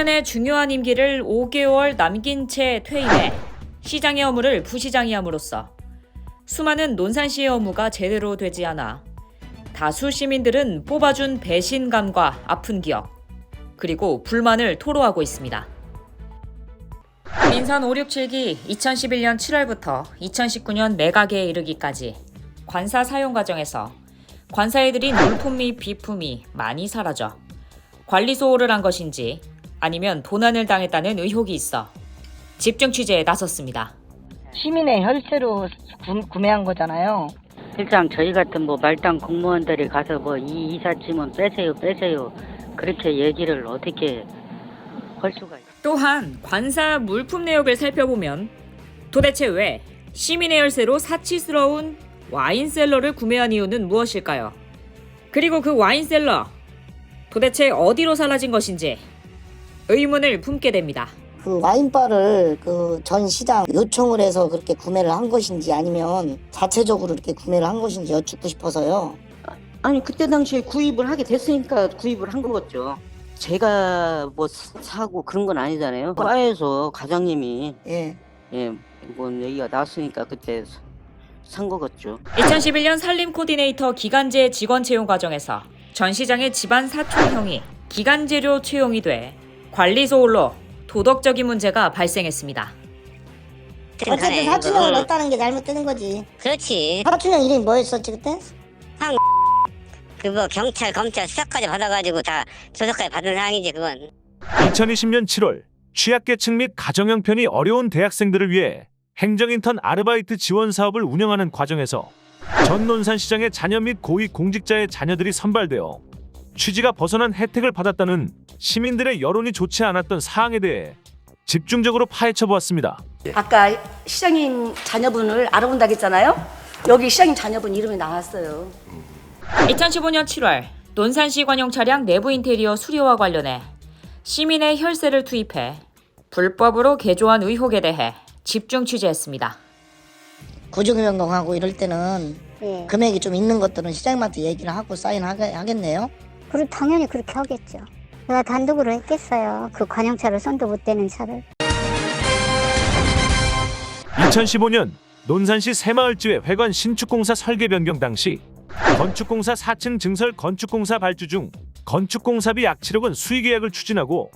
4년의 중요한 임기를 5개월 남긴 채 퇴임해 시장의 업무를 부시장이 함으로써 수많은 논산시의 업무가 제대로 되지 않아 다수 시민들은 뽑아준 배신감과 아픈 기억, 그리고 불만을 토로하고 있습니다. 민선 567기 2011년 7월부터 2019년 매각에 이르기까지 관사 사용 과정에서 관사에 들인 물품 및 비품이 많이 사라져 관리 소홀을 한 것인지 아니면 도난을 당했다는 의혹이 있어 집중 취재에 나섰습니다. 시민의 혈세로 구매한 거잖아요. 일단 저희 같은 말단 공무원들이 가서 이 이삿짐은 빼세요 그렇게 얘기를 어떻게 할 수가 있어요. 또한 관사 물품 내역을 살펴보면 도대체 왜 시민의 혈세로 사치스러운 와인셀러를 구매한 이유는 무엇일까요? 그리고 그 와인셀러 도대체 어디로 사라진 것인지 의문을 품게 됩니다. 그 와인바를 그 전 시장 요청을 해서 그렇게 구매를 한 것인지 아니면 자체적으로 이렇게 구매를 한 것인지 여쭙고 싶어서요. 아니 그때 당시에 구입을 하게 됐으니까 구입을 한 거겠죠. 제가 사고 그런 건 아니잖아요. 바에서 과장님이 얘기가 나왔으니까 그때 산 거겠죠. 2011년 산림 코디네이터 기간제 직원 채용 과정에서 전 시장의 집안 사촌형이 기간제로 채용이 돼 관리 소홀로 도덕적인 문제가 발생했습니다. 어쨌든 사촌형을 넣었다는 게 잘못되는 거지. 그렇지. 사촌형 이름이 뭐였었지 그때? 경찰, 검찰 수사까지 받아가지고 다 조사까지 받은 상황이지 그건. 2020년 7월 취약계층 및 가정형편이 어려운 대학생들을 위해 행정인턴 아르바이트 지원 사업을 운영하는 과정에서 전 논산시장의 자녀 및 고위 공직자의 자녀들이 선발되어 취지가 벗어난 혜택을 받았다는 시민들의 여론이 좋지 않았던 사항에 대해 집중적으로 파헤쳐 보았습니다. 아까 시장님 자녀분을 알아본다고 했잖아요. 여기 시장님 자녀분 이름이 나왔어요. 2015년 7월 논산시 관용 차량 내부 인테리어 수리와 관련해 시민의 혈세를 투입해 불법으로 개조한 의혹에 대해 집중 취재했습니다. 구조변경하고 이럴 때는 금액이 좀 있는 것들은 시장님한테 얘기를 하고 사인하겠네요. 그럼 당연히 그렇게 하겠죠. 내가 단독으로 했겠어요. 그 관용차를 손도 못 대는 차를. 2015년 논산시 새마을지회 회관 신축공사 설계 변경 당시 건축공사 4층 증설 건축공사 발주 중 건축공사비 약 7억원 수의계약을 추진하고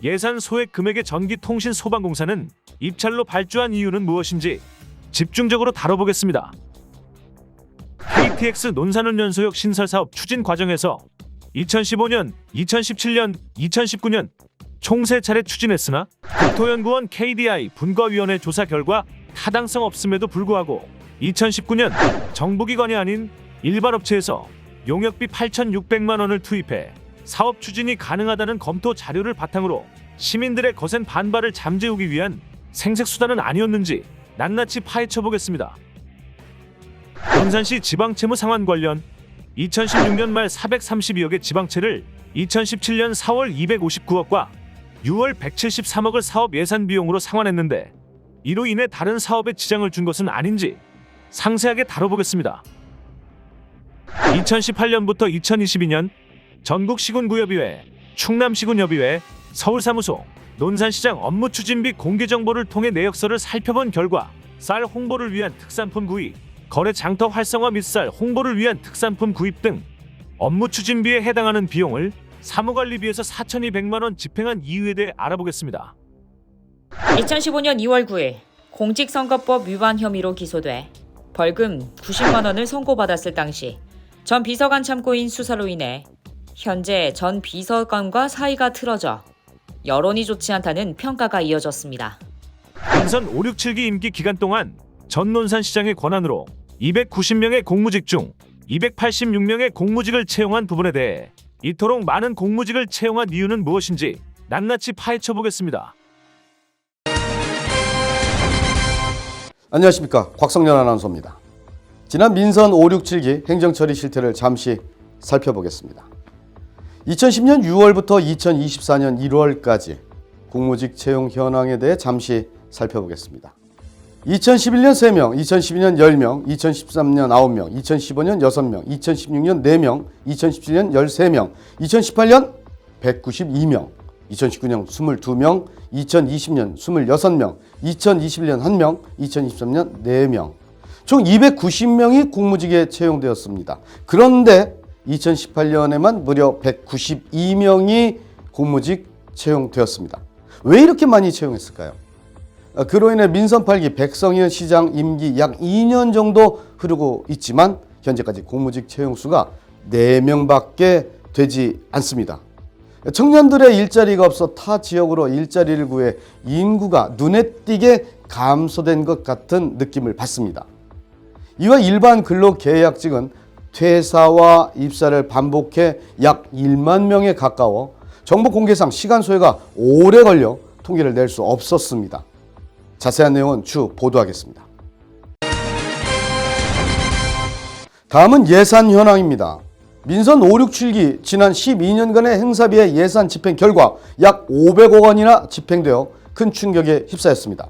예산 소액 금액의 전기통신소방공사는 입찰로 발주한 이유는 무엇인지 집중적으로 다뤄보겠습니다. KTX 논산운전소역 신설사업 추진 과정에서 2015년, 2017년, 2019년 총 3차례 추진했으나 국토연구원 KDI 분과위원회 조사 결과 타당성 없음에도 불구하고 2019년 정부기관이 아닌 일반 업체에서 용역비 8,600만 원을 투입해 사업 추진이 가능하다는 검토 자료를 바탕으로 시민들의 거센 반발을 잠재우기 위한 생색수단은 아니었는지 낱낱이 파헤쳐 보겠습니다. 논산시 지방채무 상환 관련 2016년 말 432억의 지방채를 2017년 4월 259억과 6월 173억을 사업 예산 비용으로 상환했는데 이로 인해 다른 사업에 지장을 준 것은 아닌지 상세하게 다뤄보겠습니다. 2018년부터 2022년 전국시군구협의회, 충남시군협의회, 서울사무소, 논산시장 업무추진비 공개정보를 통해 내역서를 살펴본 결과 쌀 홍보를 위한 특산품 구입, 거래 장터 활성화 및 쌀 홍보를 위한 특산품 구입 등 업무추진비에 해당하는 비용을 사무관리비에서 4,200만 원 집행한 이유에 대해 알아보겠습니다. 2015년 2월 9일 공직선거법 위반 혐의로 기소돼 벌금 90만 원을 선고받았을 당시 전 비서관 참고인 수사로 인해 현재 전 비서관과 사이가 틀어져 여론이 좋지 않다는 평가가 이어졌습니다. 민선 567기 임기 기간 동안 전 논산시장의 권한으로 290명의 공무직 중 286명의 공무직을 채용한 부분에 대해 이토록 많은 공무직을 채용한 이유는 무엇인지 낱낱이 파헤쳐 보겠습니다. 안녕하십니까, 곽성년 아나운서입니다. 지난 민선 567기 행정처리 실태를 잠시 살펴보겠습니다. 2010년 6월부터 2024년 1월까지 공무직 채용 현황에 대해 잠시 살펴보겠습니다. 2011년 3명, 2012년 10명, 2013년 9명, 2015년 6명, 2016년 4명, 2017년 13명, 2018년 192명, 2019년 22명, 2020년 26명, 2021년 1명, 2023년 4명. 총 290명이 공무직에 채용되었습니다. 그런데 2018년에만 무려 192명이 공무직 채용되었습니다. 왜 이렇게 많이 채용했을까요? 그로 인해 민선 8기 백성현 시장 임기 약 2년 정도 흐르고 있지만 현재까지 공무직 채용 수가 4명밖에 되지 않습니다. 청년들의 일자리가 없어 타 지역으로 일자리를 구해 인구가 눈에 띄게 감소된 것 같은 느낌을 받습니다. 이와 일반 근로계약직은 퇴사와 입사를 반복해 약 1만 명에 가까워 정보 공개상 시간 소요가 오래 걸려 통계를 낼 수 없었습니다. 자세한 내용은 추후 보도하겠습니다. 다음은 예산 현황입니다. 민선 5, 6, 7기 지난 12년간의 행사비의 예산 집행 결과 약 500억 원이나 집행되어 큰 충격에 휩싸였습니다.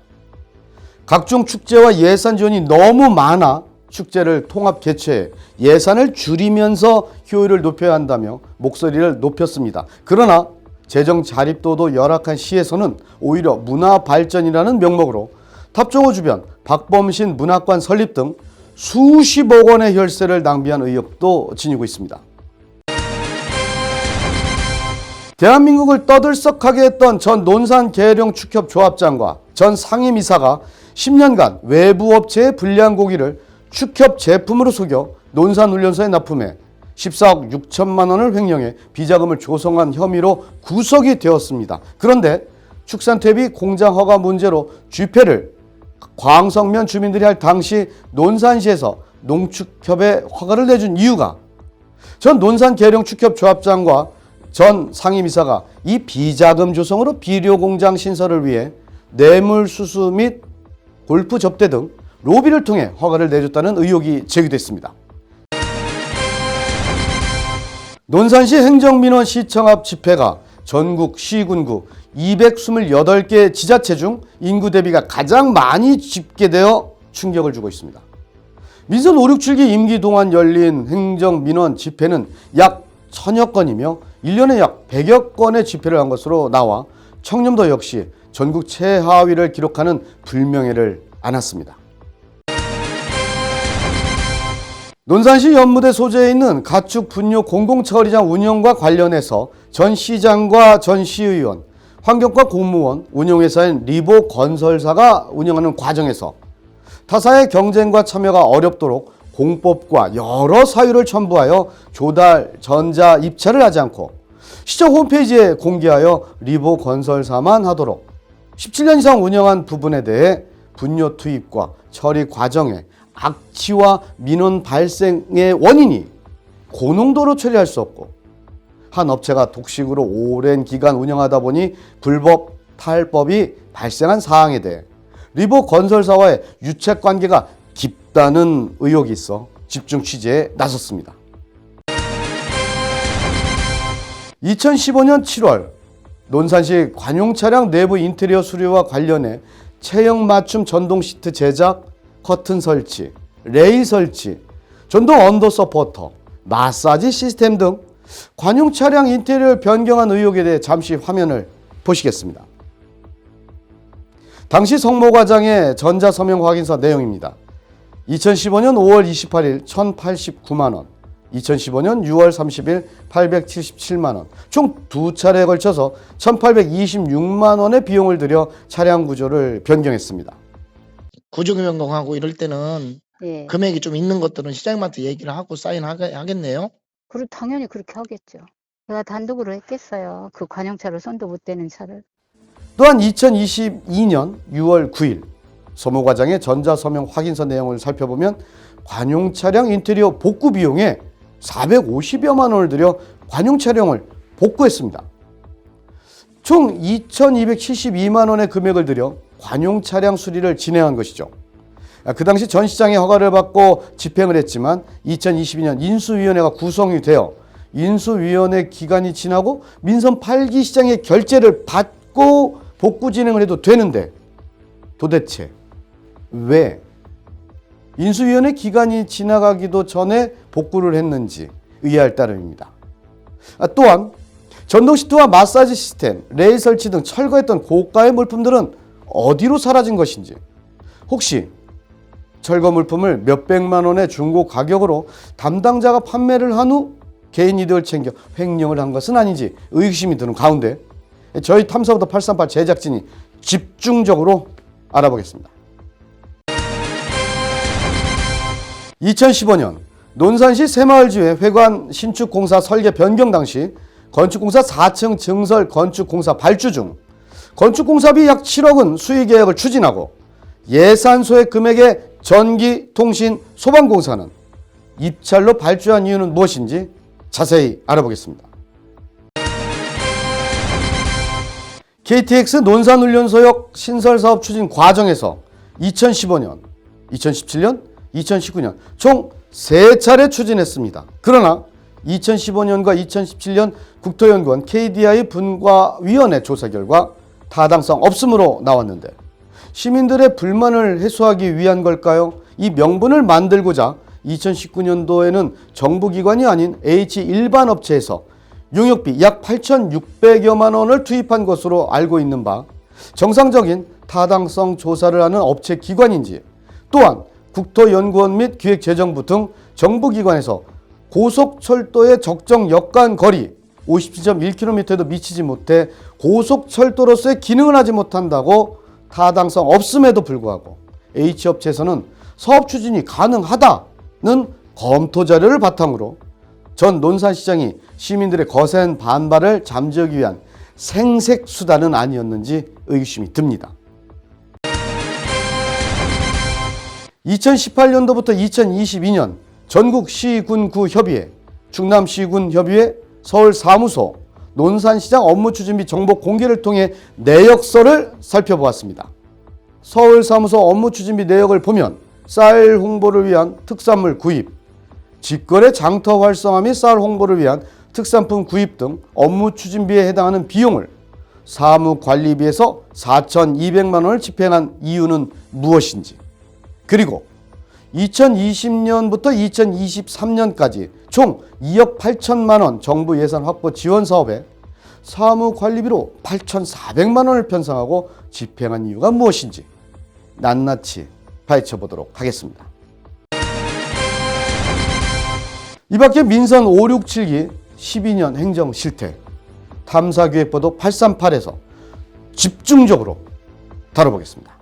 각종 축제와 예산 지원이 너무 많아 축제를 통합 개최해 예산을 줄이면서 효율을 높여야 한다며 목소리를 높였습니다. 그러나 재정 자립도도 열악한 시에서는 오히려 문화발전이라는 명목으로 탑정호 주변 박범신 문학관 설립 등 수십억 원의 혈세를 낭비한 의혹도 지니고 있습니다. 대한민국을 떠들썩하게 했던 전 논산계룡축협조합장과 전 상임이사가 10년간 외부 업체의 불량 고기를 축협 제품으로 속여 논산훈련소에 납품해 14억 6천만 원을 횡령해 비자금을 조성한 혐의로 구속이 되었습니다. 그런데 축산퇴비 공장 허가 문제로 쥐폐를 광성면 주민들이 할 당시 논산시에서 농축협에 허가를 내준 이유가 전 논산계룡축협조합장과 전 상임이사가 이 비자금 조성으로 비료공장 신설을 위해 뇌물수수 및 골프 접대 등 로비를 통해 허가를 내줬다는 의혹이 제기됐습니다. 논산시 행정민원 시청 앞 집회가 전국 시군구 228개 지자체 중 인구 대비가 가장 많이 집계되어 충격을 주고 있습니다. 민선 5, 6, 7기 임기 동안 열린 행정민원 집회는 약 1000여 건이며 1년에 약 100여 건의 집회를 한 것으로 나와 청렴도 역시 전국 최하위를 기록하는 불명예를 안았습니다. 논산시 연무대 소재에 있는 가축 분뇨 공공처리장 운영과 관련해서 전 시장과 전 시의원, 환경과 공무원, 운영회사인 리보 건설사가 운영하는 과정에서 타사의 경쟁과 참여가 어렵도록 공법과 여러 사유를 첨부하여 조달, 전자, 입찰을 하지 않고 시청 홈페이지에 공개하여 리보 건설사만 하도록 17년 이상 운영한 부분에 대해 분뇨 투입과 처리 과정에 악취와 민원 발생의 원인이 고농도로 처리할 수 없고 한 업체가 독식으로 오랜 기간 운영하다 보니 불법 탈법이 발생한 사항에 대해 리보 건설사와의 유착관계가 깊다는 의혹이 있어 집중 취재에 나섰습니다. 2015년 7월 논산시 관용차량 내부 인테리어 수리와 관련해 체형 맞춤 전동 시트 제작, 커튼 설치, 레일 설치, 전동 언더 서포터, 마사지 시스템 등 관용 차량 인테리어를 변경한 의혹에 대해 잠시 화면을 보시겠습니다. 당시 성모과장의 전자서명 확인서 내용입니다. 2015년 5월 28일 1,089만 원, 2015년 6월 30일 877만 원, 총 2차례에 걸쳐서 1,826만 원의 비용을 들여 차량 구조를 변경했습니다. 구조 변경하고 이럴 때는 예. 금액이 좀 있는 것들은 시장님한테 얘기를 하고 사인하겠네요. 당연히 그렇게 하겠죠. 제가 단독으로 했겠어요. 그 관용차를 손도 못 대는 차를. 또한 2022년 6월 9일 서무과장의 전자서명 확인서 내용을 살펴보면 관용 차량 인테리어 복구 비용에 450여만 원을 들여 관용 차량을 복구했습니다. 총 2,272만 원의 금액을 들여 관용 차량 수리를 진행한 것이죠. 그 당시 전 시장의 허가를 받고 집행을 했지만 2022년 인수위원회가 구성이 되어 인수위원회 기간이 지나고 민선 8기 시장의 결재를 받고 복구 진행을 해도 되는데 도대체 왜 인수위원회 기간이 지나가기도 전에 복구를 했는지 의아할 따름입니다. 또한 전동 시트와 마사지 시스템, 레일 설치 등 철거했던 고가의 물품들은 어디로 사라진 것인지, 혹시 철거 물품을 몇백만 원의 중고 가격으로 담당자가 판매를 한 후 개인 이득을 챙겨 횡령을 한 것은 아닌지 의구심이 드는 가운데 저희 탐사보도 838 제작진이 집중적으로 알아보겠습니다. 2015년 논산시 새마을지회 회관 신축공사 설계 변경 당시 건축공사 4층 증설 건축공사 발주 중 건축공사비 약 7억은 수의계약을 추진하고 예산 소액 금액의 전기, 통신, 소방공사는 입찰로 발주한 이유는 무엇인지 자세히 알아보겠습니다. KTX 논산훈련소역 신설사업 추진 과정에서 2015년, 2017년, 2019년 총 3차례 추진했습니다. 그러나 2015년과 2017년 국토연구원 KDI 분과위원회 조사 결과 타당성 없음으로 나왔는데 시민들의 불만을 해소하기 위한 걸까요? 이 명분을 만들고자 2019년도에는 정부기관이 아닌 H 일반 업체에서 용역비 약 8,600여만 원을 투입한 것으로 알고 있는 바 정상적인 타당성 조사를 하는 업체 기관인지 또한 국토연구원 및 기획재정부 등 정부기관에서 고속철도의 적정 역간 거리 57.1km에도 미치지 못해 고속철도로서의 기능을 하지 못한다고 타당성 없음에도 불구하고 H업체에서는 사업 추진이 가능하다는 검토 자료를 바탕으로 전 논산시장이 시민들의 거센 반발을 잠재우기 위한 생색 수단은 아니었는지 의구심이 듭니다. 2018년도부터 2022년 전국시군구협의회, 충남시군협의회, 서울사무소, 논산시장 업무추진비 정보 공개를 통해 내역서를 살펴보았습니다. 서울사무소 업무추진비 내역을 보면 쌀 홍보를 위한 특산물 구입, 직거래 장터 활성화 및 쌀 홍보를 위한 특산품 구입 등 업무추진비에 해당하는 비용을 사무관리비에서 4,200만 원을 집행한 이유는 무엇인지, 그리고 2020년부터 2023년까지 총 2억 8천만 원 정부 예산 확보 지원 사업에 사무관리비로 8,400만 원을 편성하고 집행한 이유가 무엇인지 낱낱이 파헤쳐보도록 하겠습니다. 이 밖에 민선 567기 12년 행정 실태 탐사기획보도 838에서 집중적으로 다뤄보겠습니다.